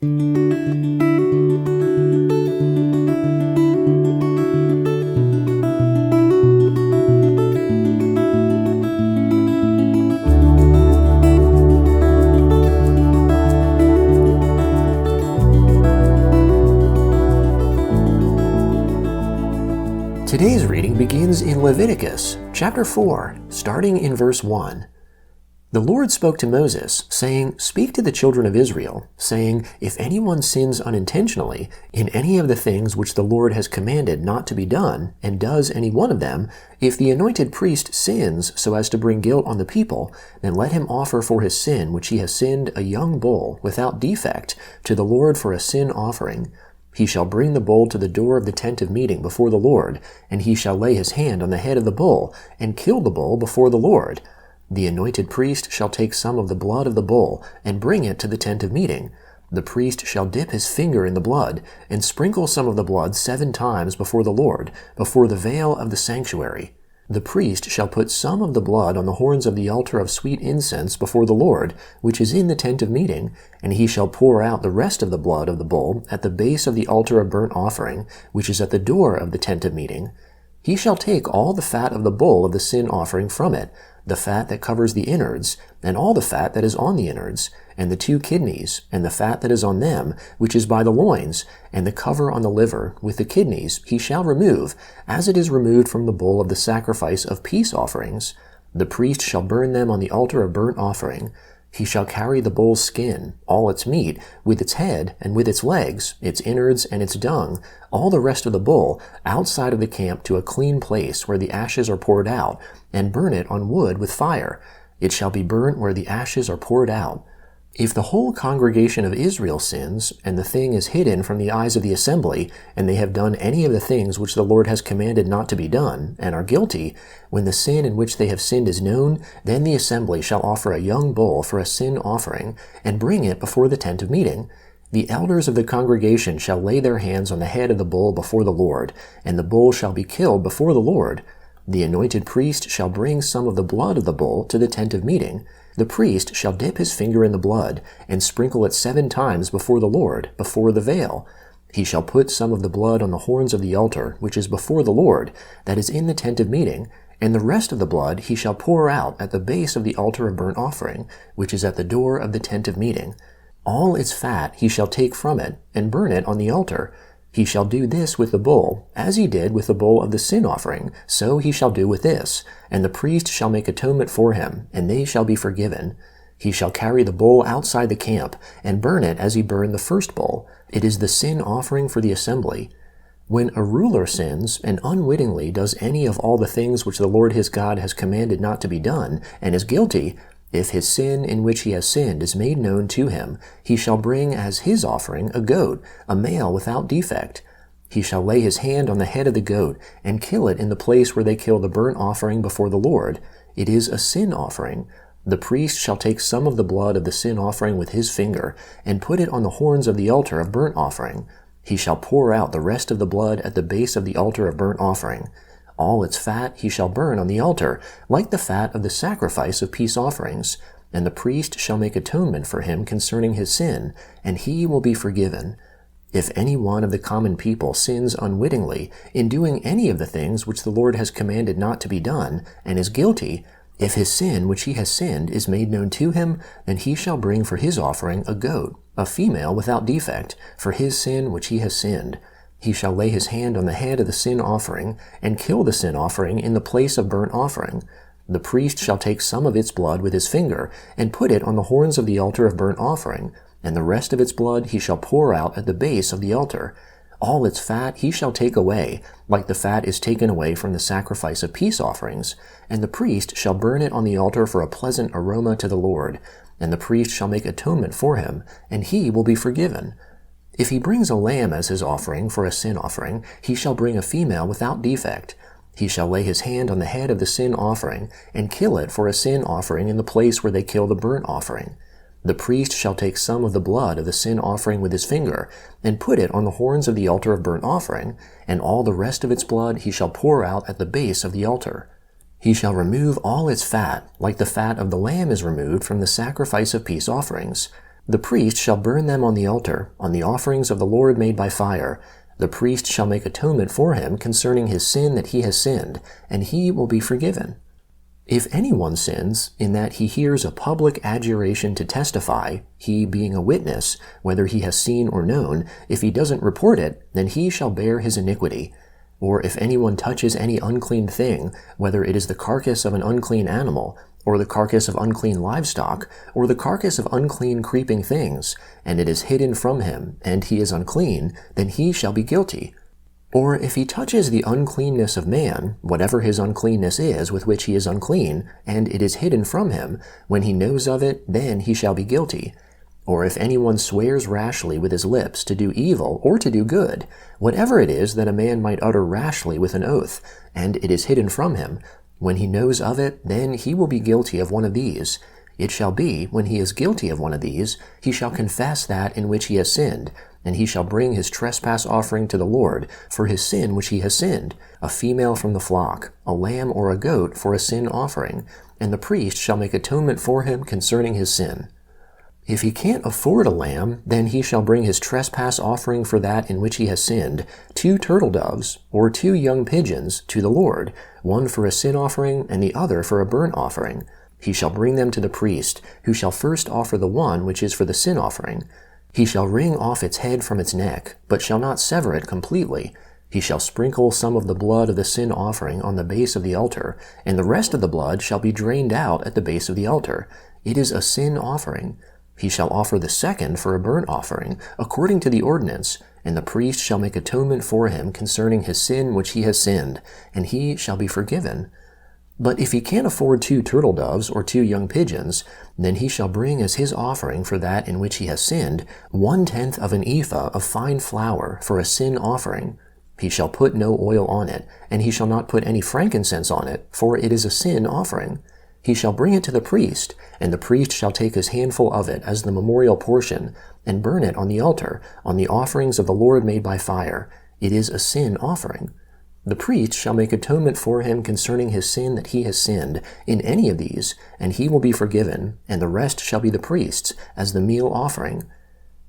Today's reading begins in Leviticus, chapter 4, starting in verse 1. The Lord spoke to Moses, saying, "Speak to the children of Israel, saying, if anyone sins unintentionally in any of the things which the Lord has commanded not to be done, and does any one of them, if the anointed priest sins so as to bring guilt on the people, then let him offer for his sin which he has sinned a young bull without defect to the Lord for a sin offering. He shall bring the bull to the door of the tent of meeting before the Lord, and he shall lay his hand on the head of the bull, and kill the bull before the Lord. The anointed priest shall take some of the blood of the bull, and bring it to the tent of meeting. The priest shall dip his finger in the blood, and sprinkle some of the blood 7 times before the Lord, before the veil of the sanctuary. The priest shall put some of the blood on the horns of the altar of sweet incense before the Lord, which is in the tent of meeting, and he shall pour out the rest of the blood of the bull at the base of the altar of burnt offering, which is at the door of the tent of meeting. He shall take all the fat of the bull of the sin offering from it, the fat that covers the innards, and all the fat that is on the innards, and the 2 kidneys, and the fat that is on them, which is by the loins, and the cover on the liver, with the kidneys, he shall remove, as it is removed from the bull of the sacrifice of peace offerings. The priest shall burn them on the altar of burnt offering. He shall carry the bull's skin, all its meat, with its head, and with its legs, its innards, and its dung, all the rest of the bull, outside of the camp to a clean place where the ashes are poured out, and burn it on wood with fire. It shall be burnt where the ashes are poured out. If the whole congregation of Israel sins, and the thing is hidden from the eyes of the assembly, and they have done any of the things which the Lord has commanded not to be done, and are guilty, when the sin in which they have sinned is known, then the assembly shall offer a young bull for a sin offering, and bring it before the tent of meeting. The elders of the congregation shall lay their hands on the head of the bull before the Lord, and the bull shall be killed before the Lord. The anointed priest shall bring some of the blood of the bull to the tent of meeting. The priest shall dip his finger in the blood, and sprinkle it 7 times before the Lord, before the veil. He shall put some of the blood on the horns of the altar, which is before the Lord, that is in the tent of meeting, and the rest of the blood he shall pour out at the base of the altar of burnt offering, which is at the door of the tent of meeting. All its fat he shall take from it, and burn it on the altar. He shall do this with the bull, as he did with the bull of the sin offering, so he shall do with this, and the priest shall make atonement for him, and they shall be forgiven. He shall carry the bull outside the camp, and burn it as he burned the first bull. It is the sin offering for the assembly. When a ruler sins, and unwittingly does any of all the things which the Lord his God has commanded not to be done, and is guilty, if his sin in which he has sinned is made known to him, he shall bring as his offering a goat, a male without defect. He shall lay his hand on the head of the goat, and kill it in the place where they kill the burnt offering before the Lord. It is a sin offering. The priest shall take some of the blood of the sin offering with his finger, and put it on the horns of the altar of burnt offering. He shall pour out the rest of the blood at the base of the altar of burnt offering. All its fat he shall burn on the altar, like the fat of the sacrifice of peace offerings. And the priest shall make atonement for him concerning his sin, and he will be forgiven. If any one of the common people sins unwittingly in doing any of the things which the Lord has commanded not to be done, and is guilty, if his sin which he has sinned is made known to him, then he shall bring for his offering a goat, a female without defect, for his sin which he has sinned. He shall lay his hand on the head of the sin offering, and kill the sin offering in the place of burnt offering. The priest shall take some of its blood with his finger, and put it on the horns of the altar of burnt offering, and the rest of its blood he shall pour out at the base of the altar. All its fat he shall take away, like the fat is taken away from the sacrifice of peace offerings, and the priest shall burn it on the altar for a pleasant aroma to the Lord, and the priest shall make atonement for him, and he will be forgiven. If he brings a lamb as his offering for a sin offering, he shall bring a female without defect. He shall lay his hand on the head of the sin offering, and kill it for a sin offering in the place where they kill the burnt offering. The priest shall take some of the blood of the sin offering with his finger, and put it on the horns of the altar of burnt offering, and all the rest of its blood he shall pour out at the base of the altar. He shall remove all its fat, like the fat of the lamb is removed from the sacrifice of peace offerings. The priest shall burn them on the altar, on the offerings of the Lord made by fire. The priest shall make atonement for him concerning his sin that he has sinned, and he will be forgiven. If anyone sins, in that he hears a public adjuration to testify, he being a witness, whether he has seen or known, if he doesn't report it, then he shall bear his iniquity. Or if anyone touches any unclean thing, whether it is the carcass of an unclean animal, or the carcass of unclean livestock, or the carcass of unclean creeping things, and it is hidden from him, and he is unclean, then he shall be guilty. Or if he touches the uncleanness of man, whatever his uncleanness is with which he is unclean, and it is hidden from him, when he knows of it, then he shall be guilty. Or if anyone swears rashly with his lips to do evil or to do good, whatever it is that a man might utter rashly with an oath, and it is hidden from him, when he knows of it, then he will be guilty of one of these. It shall be, when he is guilty of one of these, he shall confess that in which he has sinned, and he shall bring his trespass offering to the Lord for his sin which he has sinned, a female from the flock, a lamb or a goat for a sin offering, and the priest shall make atonement for him concerning his sin. If he can't afford a lamb, then he shall bring his trespass offering for that in which he has sinned, 2 turtle doves, or 2 young pigeons, to the Lord, one for a sin offering and the other for a burnt offering. He shall bring them to the priest, who shall first offer the one which is for the sin offering. He shall wring off its head from its neck, but shall not sever it completely. He shall sprinkle some of the blood of the sin offering on the base of the altar, and the rest of the blood shall be drained out at the base of the altar. It is a sin offering. He shall offer the second for a burnt offering, according to the ordinance, and the priest shall make atonement for him concerning his sin which he has sinned, and he shall be forgiven. But if he can't afford 2 turtle doves or 2 young pigeons, then he shall bring as his offering for that in which he has sinned 1/10 of an ephah of fine flour for a sin offering. He shall put no oil on it, and he shall not put any frankincense on it, for it is a sin offering. He shall bring it to the priest, and the priest shall take his handful of it as the memorial portion, and burn it on the altar, on the offerings of the Lord made by fire. It is a sin offering. The priest shall make atonement for him concerning his sin that he has sinned, in any of these, and he will be forgiven, and the rest shall be the priest's, as the meal offering.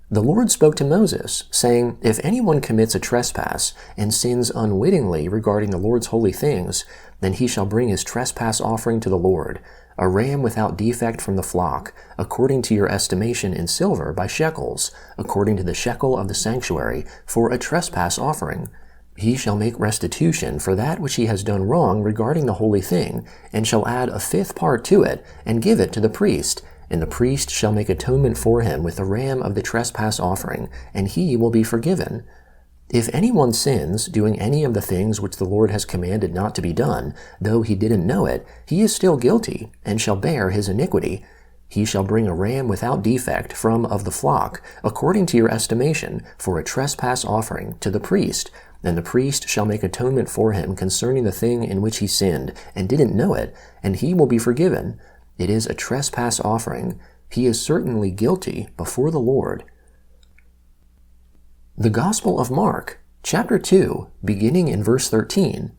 The Lord spoke to Moses, saying, If anyone commits a trespass, and sins unwittingly regarding the Lord's holy things, then he shall bring his trespass offering to the Lord, a ram without defect from the flock, according to your estimation in silver by shekels, according to the shekel of the sanctuary, for a trespass offering. He shall make restitution for that which he has done wrong regarding the holy thing, and shall add a 5th part to it, and give it to the priest, and the priest shall make atonement for him with the ram of the trespass offering, and he will be forgiven. If anyone sins, doing any of the things which the Lord has commanded not to be done, though he didn't know it, he is still guilty, and shall bear his iniquity. He shall bring a ram without defect from of the flock, according to your estimation, for a trespass offering, to the priest, and the priest shall make atonement for him concerning the thing in which he sinned, and didn't know it, and he will be forgiven. It is a trespass offering. He is certainly guilty before the Lord. The Gospel of Mark, chapter 2, beginning in verse 13.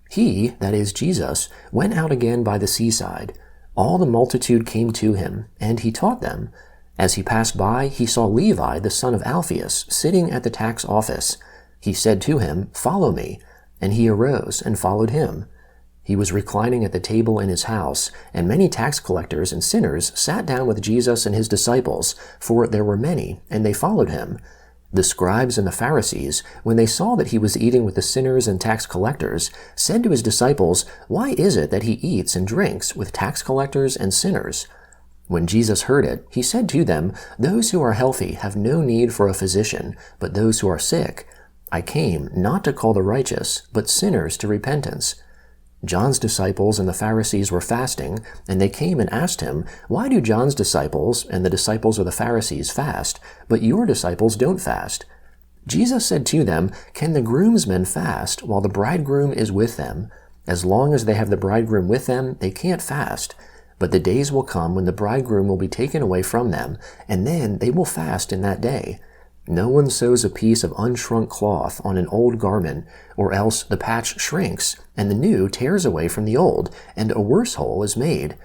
He, that is Jesus, went out again by the seaside. All the multitude came to him, and he taught them. As he passed by, he saw Levi, the son of Alphaeus, sitting at the tax office. He said to him, Follow me. And he arose and followed him. He was reclining at the table in his house, and many tax collectors and sinners sat down with Jesus and his disciples, for there were many, and they followed him. The scribes and the Pharisees, when they saw that he was eating with the sinners and tax collectors, said to his disciples, Why is it that he eats and drinks with tax collectors and sinners? When Jesus heard it, he said to them, Those who are healthy have no need for a physician, but those who are sick. I came not to call the righteous, but sinners to repentance. John's disciples and the Pharisees were fasting, and they came and asked him, Why do John's disciples and the disciples of the Pharisees fast, but your disciples don't fast? Jesus said to them, Can the groomsmen fast while the bridegroom is with them? As long as they have the bridegroom with them, they can't fast. But the days will come when the bridegroom will be taken away from them, and then they will fast in that day. No one sews a piece of unshrunk cloth on an old garment, or else the patch shrinks, and the new tears away from the old, and a worse hole is made.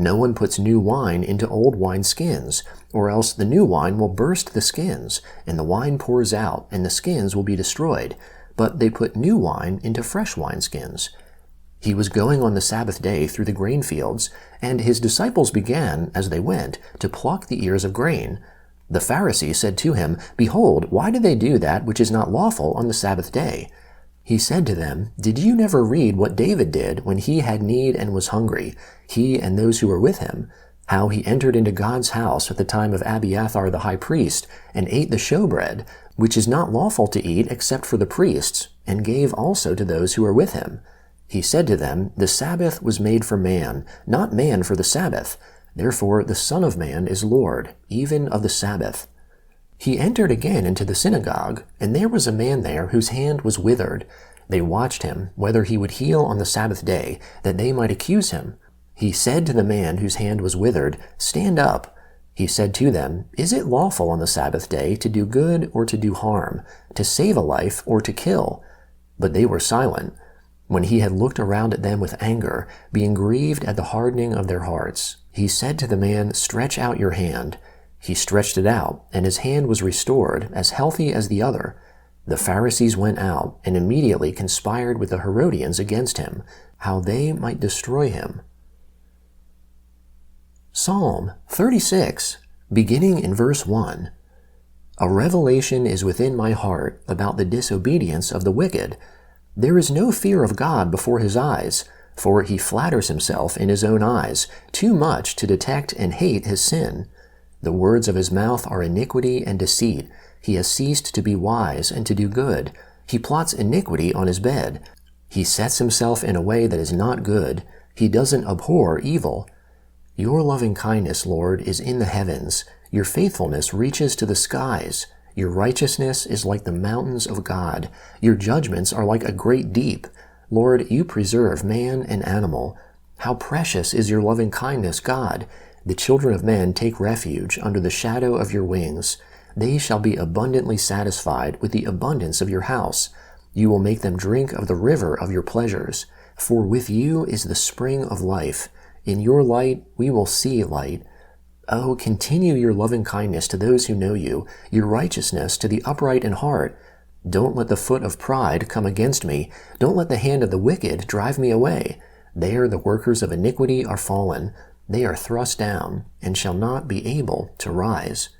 No one puts new wine into old wineskins, or else the new wine will burst the skins, and the wine pours out, and the skins will be destroyed. But they put new wine into fresh wineskins." He was going on the Sabbath day through the grain fields, and his disciples began, as they went, to pluck the ears of grain. The Pharisees said to him, "Behold, why do they do that which is not lawful on the Sabbath day?" He said to them, "Did you never read what David did when he had need and was hungry, he and those who were with him, how he entered into God's house at the time of Abiathar the high priest, and ate the showbread, which is not lawful to eat except for the priests, and gave also to those who were with him? He said to them, The Sabbath was made for man, not man for the Sabbath. Therefore the Son of Man is Lord, even of the Sabbath." He entered again into the synagogue, and there was a man there whose hand was withered. They watched him, whether he would heal on the Sabbath day, that they might accuse him. He said to the man whose hand was withered, "Stand up." He said to them, "Is it lawful on the Sabbath day to do good or to do harm, to save a life or to kill?" But they were silent. When he had looked around at them with anger, being grieved at the hardening of their hearts, he said to the man, "Stretch out your hand." He stretched it out, and his hand was restored, as healthy as the other. The Pharisees went out, and immediately conspired with the Herodians against him, how they might destroy him. Psalm 36, beginning in verse 1. A revelation is within my heart about the disobedience of the wicked. There is no fear of God before his eyes, for he flatters himself in his own eyes, too much to detect and hate his sin. The words of his mouth are iniquity and deceit. He has ceased to be wise and to do good. He plots iniquity on his bed. He sets himself in a way that is not good. He doesn't abhor evil. Your loving kindness, Lord, is in the heavens. Your faithfulness reaches to the skies. Your righteousness is like the mountains of God. Your judgments are like a great deep. Lord, you preserve man and animal. How precious is your loving kindness, God! The children of men take refuge under the shadow of your wings. They shall be abundantly satisfied with the abundance of your house. You will make them drink of the river of your pleasures. For with you is the spring of life. In your light we will see light. Oh, continue your loving kindness to those who know you, your righteousness to the upright in heart. Don't let the foot of pride come against me. Don't let the hand of the wicked drive me away. There the workers of iniquity are fallen. They are thrust down, and shall not be able to rise.